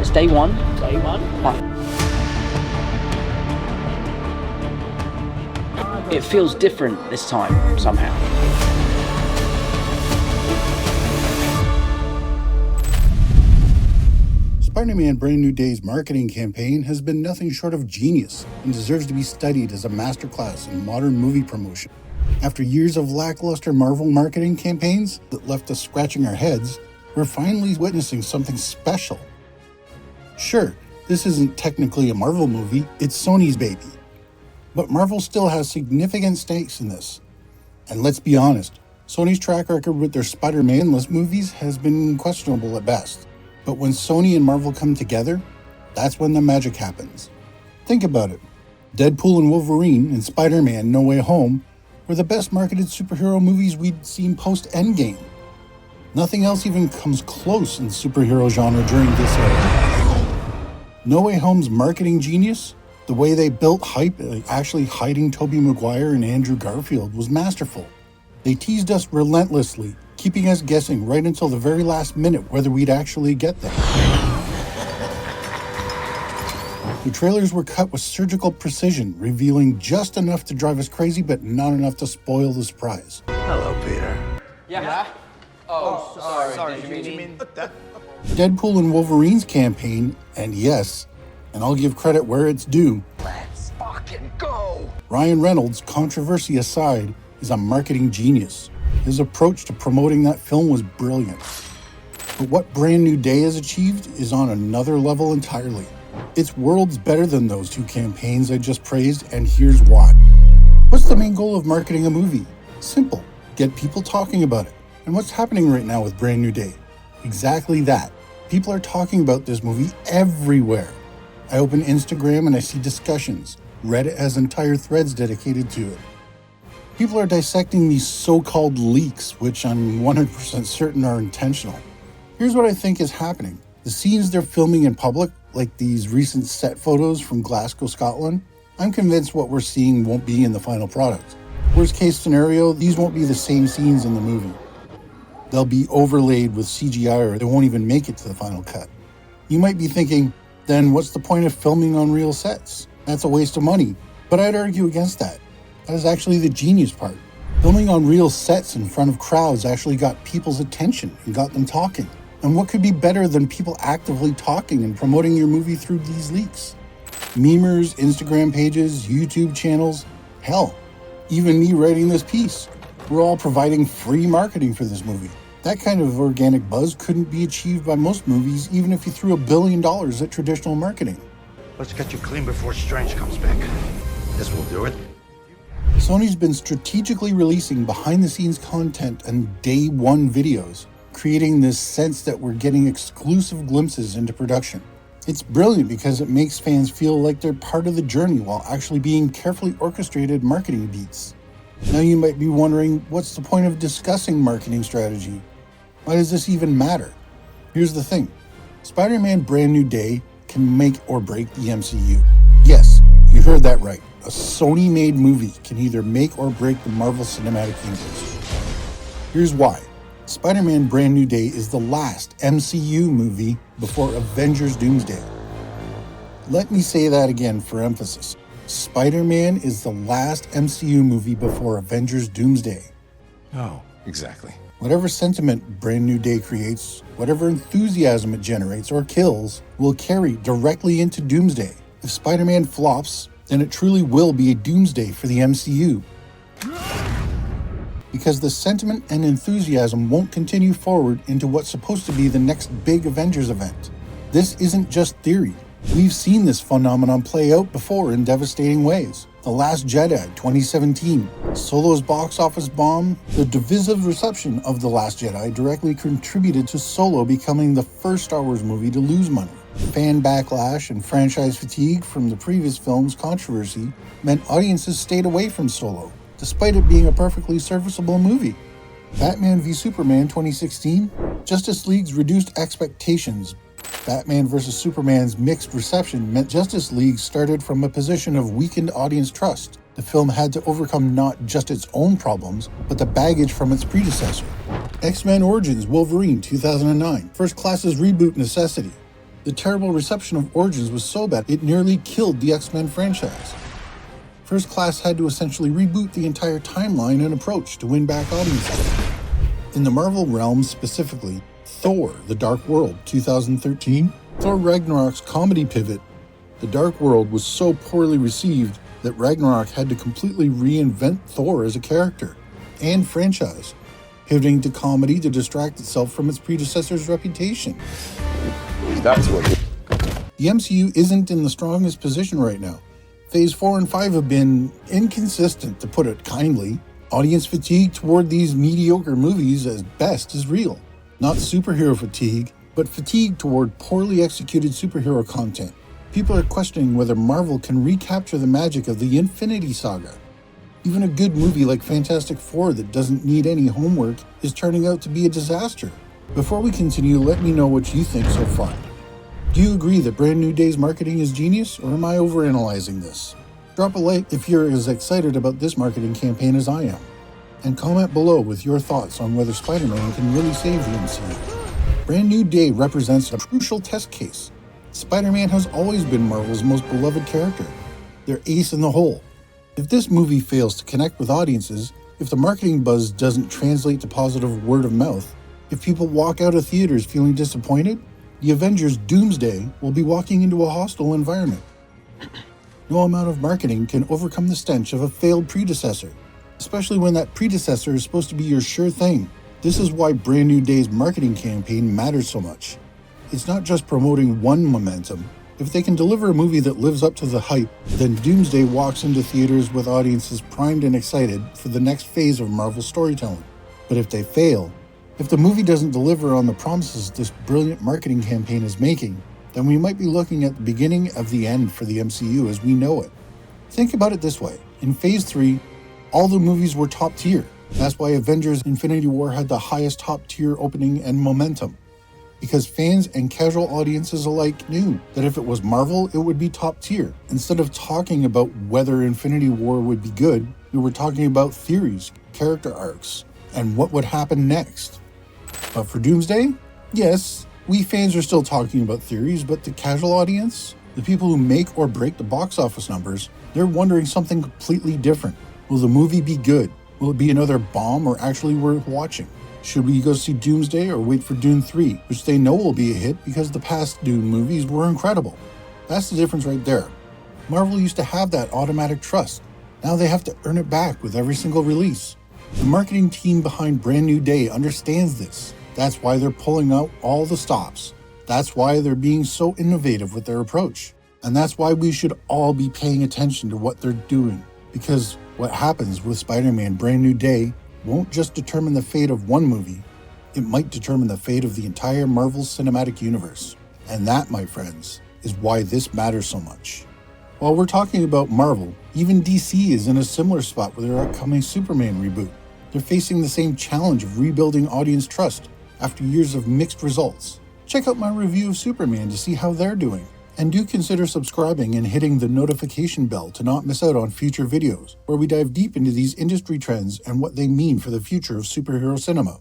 It's day one. It feels different this time, somehow. Spider-Man Brand New Day's marketing campaign has been nothing short of genius and deserves to be studied as a masterclass in modern movie promotion. After years of lackluster Marvel marketing campaigns that left us scratching our heads, we're finally witnessing something special. Sure, this isn't technically a Marvel movie, it's Sony's baby. But Marvel still has significant stakes in this. And let's be honest, Sony's track record with their Spider-Man-less movies has been questionable at best. But when Sony and Marvel come together, that's when the magic happens. Think about it. Deadpool and Wolverine and Spider-Man No Way Home were the best marketed superhero movies we'd seen post-Endgame. Nothing else even comes close in the superhero genre during this era. No Way Home's marketing genius, the way they built hype, actually hiding Tobey Maguire and Andrew Garfield, was masterful. They teased us relentlessly, keeping us guessing right until the very last minute whether we'd actually get them. The trailers were cut with surgical precision, revealing just enough to drive us crazy, but not enough to spoil the surprise. Hello, Peter. Yeah? Oh, sorry. Did you mean that? Deadpool and Wolverine's campaign, and yes, and I'll give credit where it's due, Let's fucking go! Ryan Reynolds, controversy aside, is a marketing genius. His approach to promoting that film was brilliant. But what Brand New Day has achieved is on another level entirely. It's worlds better than those two campaigns I just praised, and here's why. What's the main goal of marketing a movie? Simple. Get people talking about it. And what's happening right now with Brand New Day? Exactly that. People are talking about this movie everywhere. I open Instagram and I see discussions. Reddit has entire threads dedicated to it. People are dissecting these so-called leaks, which I'm 100% certain are intentional. Here's what I think is happening. The scenes they're filming in public, like these recent set photos from Glasgow, Scotland, I'm convinced what we're seeing won't be in the final product. Worst case scenario, these won't be the same scenes in the movie. They'll be overlaid with CGI or they won't even make it to the final cut. You might be thinking, then what's the point of filming on real sets? That's a waste of money. But I'd argue against that. That is actually the genius part. Filming on real sets in front of crowds actually got people's attention and got them talking. And what could be better than people actively talking and promoting your movie through these leaks? Memers, Instagram pages, YouTube channels, hell, even me writing this piece. We're all providing free marketing for this movie. That kind of organic buzz couldn't be achieved by most movies, even if you threw $1 billion at traditional marketing. Let's get you clean before Strange comes back. This will do it. Sony's been strategically releasing behind-the-scenes content and day one videos, creating this sense that we're getting exclusive glimpses into production. It's brilliant because it makes fans feel like they're part of the journey while actually being carefully orchestrated marketing beats. Now you might be wondering, what's the point of discussing marketing strategy? Why does this even matter? Here's the thing. Spider-Man Brand New Day can make or break the MCU. Yes, you heard that right. A Sony-made movie can either make or break the Marvel Cinematic Universe. Here's why. Spider-Man Brand New Day is the last MCU movie before Avengers Doomsday. Let me say that again for emphasis. Spider-Man is the last MCU movie before Avengers Doomsday. Oh, exactly. Whatever sentiment Brand New Day creates, whatever enthusiasm it generates or kills, will carry directly into Doomsday. If Spider-Man flops, then it truly will be a doomsday for the MCU. Because the sentiment and enthusiasm won't continue forward into what's supposed to be the next big Avengers event. This isn't just theory. We've seen this phenomenon play out before in devastating ways. The Last Jedi, 2017, Solo's box office bomb. The divisive reception of The Last Jedi directly contributed to Solo becoming the first Star Wars movie to lose money. Fan backlash and franchise fatigue from the previous film's controversy meant audiences stayed away from Solo, despite it being a perfectly serviceable movie. Batman v Superman 2016, Justice League's reduced expectations. Batman vs. Superman's mixed reception meant Justice League started from a position of weakened audience trust. The film had to overcome not just its own problems, but the baggage from its predecessor. X-Men Origins Wolverine 2009, First Class's reboot necessity. The terrible reception of Origins was so bad it nearly killed the X-Men franchise. First Class had to essentially reboot the entire timeline and approach to win back audiences. In the Marvel realm specifically, Thor: The Dark World 2013, Thor Ragnarok's comedy pivot, The Dark World, was so poorly received that Ragnarok had to completely reinvent Thor as a character and franchise, pivoting to comedy to distract itself from its predecessor's reputation. That's what. The MCU isn't in the strongest position right now. Phase 4 and 5 have been inconsistent, to put it kindly. Audience fatigue toward these mediocre movies at best is real. Not superhero fatigue, but fatigue toward poorly executed superhero content. People are questioning whether Marvel can recapture the magic of the Infinity Saga. Even a good movie like Fantastic Four that doesn't need any homework is turning out to be a disaster. Before we continue, let me know what you think so far. Do you agree that Brand New Day's marketing is genius, or am I overanalyzing this? Drop a like if you're as excited about this marketing campaign as I am. And comment below with your thoughts on whether Spider-Man can really save the MCU. Brand New Day represents a crucial test case. Spider-Man has always been Marvel's most beloved character. Their ace in the hole. If this movie fails to connect with audiences, if the marketing buzz doesn't translate to positive word of mouth, if people walk out of theaters feeling disappointed, the Avengers Doomsday will be walking into a hostile environment. No amount of marketing can overcome the stench of a failed predecessor, especially when that predecessor is supposed to be your sure thing. This is why Brand New Day's marketing campaign matters so much. It's not just promoting one momentum. If they can deliver a movie that lives up to the hype, then Doomsday walks into theaters with audiences primed and excited for the next phase of Marvel storytelling. But if they fail, if the movie doesn't deliver on the promises this brilliant marketing campaign is making, then we might be looking at the beginning of the end for the MCU as we know it. Think about it this way. In Phase 3, all the movies were top tier. That's why Avengers Infinity War had the highest top tier opening and momentum. Because fans and casual audiences alike knew that if it was Marvel, it would be top tier. Instead of talking about whether Infinity War would be good, we were talking about theories, character arcs, and what would happen next. But for Doomsday, yes, we fans are still talking about theories, but the casual audience, the people who make or break the box office numbers, they're wondering something completely different. Will the movie be good? Will it be another bomb or actually worth watching? Should we go see Doomsday or wait for Dune 3, which they know will be a hit because the past Dune movies were incredible? That's the difference right there. Marvel used to have that automatic trust. Now they have to earn it back with every single release. The marketing team behind Brand New Day understands this. That's why they're pulling out all the stops. That's why they're being so innovative with their approach. And that's why we should all be paying attention to what they're doing. Because what happens with Spider-Man Brand New Day won't just determine the fate of one movie, it might determine the fate of the entire Marvel Cinematic Universe. And that, my friends, is why this matters so much. While we're talking about Marvel, even DC is in a similar spot with their upcoming Superman reboot. They're facing the same challenge of rebuilding audience trust after years of mixed results. Check out my review of Superman to see how they're doing. And do consider subscribing and hitting the notification bell to not miss out on future videos, where we dive deep into these industry trends and what they mean for the future of superhero cinema.